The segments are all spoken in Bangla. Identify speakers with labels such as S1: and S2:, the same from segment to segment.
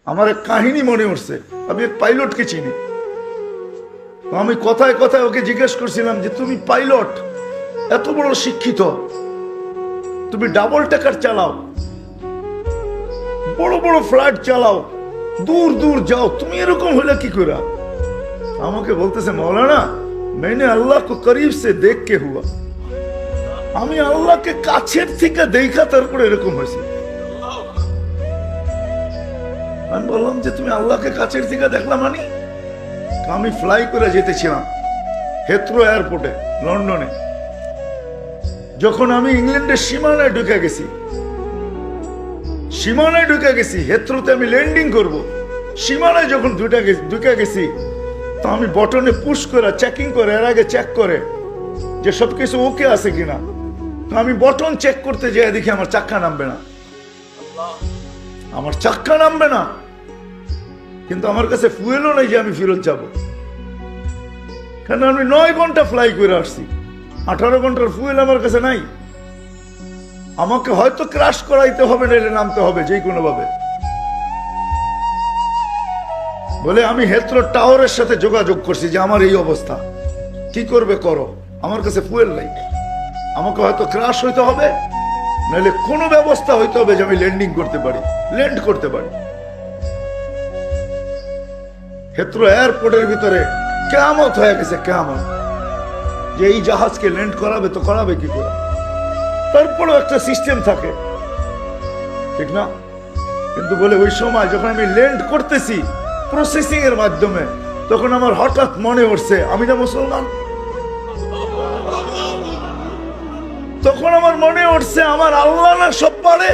S1: আমার এক কাহিনী মনে উঠছে। আমি এক পাইলটকে চিনি। আমি কথায় কথায় ওকে জিজ্ঞেস করছিলাম যে তুমি পাইলট, এত বড় শিক্ষিত, তুমি ডাবল টেকার চালাও, বড় বড় ফ্লাইট চালাও, দূর দূর যাও, তুমি এরকম হলে কি করে? আমাকে বলতেছে মৌলানা मैंने अल्लाह को करीब से देख के हुआ, আমি আল্লাহকে কাছের থেকে দেখা তারপরে এরকম হয়েছে। আমি বললাম যে তুমি আল্লাহকে কাছের থেকে দেখলা মানে? আমি ফ্লাই করে যেতেছিলাম হেথ্রো এয়ারপোর্টে লন্ডনে। যখন আমি ইংল্যান্ডের সীমানায় ঢুকে গেছি, হেথ্রোতে আমি ল্যান্ডিং করব, সীমানায় যখন ঢুকে গেছি তো আমি বটনে পুশ করে চেকিং করে, এর আগে চেক করে যে সবকিছু ওকে আছে কিনা। তো আমি বটন চেক করতে যাই, দেখি আমার চাক্কা নামবে না, কিন্তু আমার কাছে ফুয়েলও নাই যে আমি ফেরত যাব, কারণ আমি 9 ঘন্টা ফ্লাই করে আসছি, 18 ঘন্টার ফুয়েল আমার কাছে নাই। আমাকে হয়তো ক্রাশ করাইতে হবে, নাইলে নামতে হবে যে কোনো ভাবে। বলে আমি হেথ্রো টাওয়ারের সাথে যোগাযোগ করছি যে আমার এই অবস্থা, কি করবে করো, আমার কাছে ফুয়েল নাই, আমাকে হয়তো ক্রাশ হইতে হবে, নাহলে কোনো ব্যবস্থা হইতে হবে যে আমি ল্যান্ড করতে পারি। হেথ্রো এয়ারপোর্টের ভিতরে কিয়ামত হয়ে গেছে, কিয়ামত, যে এই জাহাজকে ল্যান্ড করাবে তো করাবে কি করে? তারপরেও একটা সিস্টেম থাকে, ঠিক না? কিন্তু বলে ওই সময় যখন আমি ল্যান্ড করতেছি প্রসেসিং এর মাধ্যমে, তখন আমার হঠাৎ মনে উঠছে আমি না মুসলমান। তখন আমার মনে উঠছে আমার আল্লাহ না সব পারে।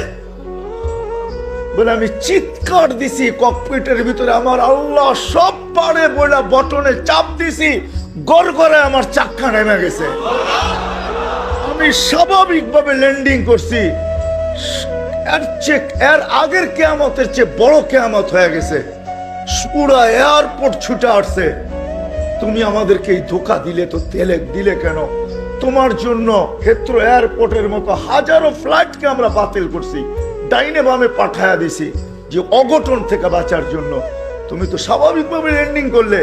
S1: বলে আমি চিৎকার দিছি ককপিটের ভিতরে, আমার আল্লাহ সব পারে বলে বটনে চাপ দিছি, গড়গড়ে আমার চাক্কা নেমে গেছে। আমি স্বাভাবিকভাবে ল্যান্ডিং করছি। এর আগের কিয়ামতের চেয়ে বড় কিয়ামত হয়ে গেছে। পুরা এয়ারপোর্ট ছুটে আসছে, তুমি আমাদেরকে এই ধোঁকা দিলে তো দিলে কেন? তোমার জন্য হেথ্রো এয়ারপোর্টের মতো হাজারো ফ্লাইটকে আমরা বাতিল করছি, ডাইনে বামে পাঠায়া দিছি যে অঘটন থেকে বাঁচার জন্য। তুমি তো স্বাভাবিকভাবে ল্যান্ডিং করলে।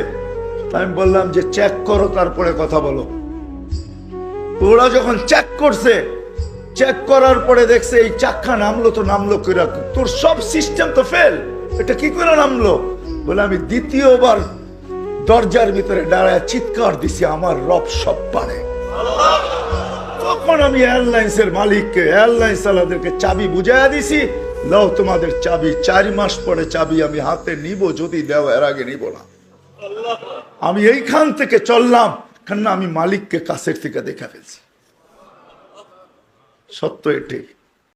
S1: আমি বললাম যে চেক করো, তারপরে কথা বলো। ওরা যখন চেক করছে, চেক করার পরে দেখছে এই চাক্কা নামলো করে, তোর সব সিস্টেম তো ফেল, এটা কি করে নামলো? বলে আমি দ্বিতীয়বার দরজার ভিতরে দাঁড়ায় চিৎকার দিছি আমার রব সব পারে। তখন আমি এয়ারলাইন্সের মালিককে, এয়ারলাইন্স ওয়ালাদেরকে চাবি বুঝাইয়া দিছি, লাও তোমাদের চাবি, 4 মাস পরে চাবি আমি হাতে নিব, যদি দেও, এর আগে নিব না। আমি এইখান থেকে চললাম, কেন আমি মালিককে কাছের থেকে দেখা ফেলছি। সত্য এটাই।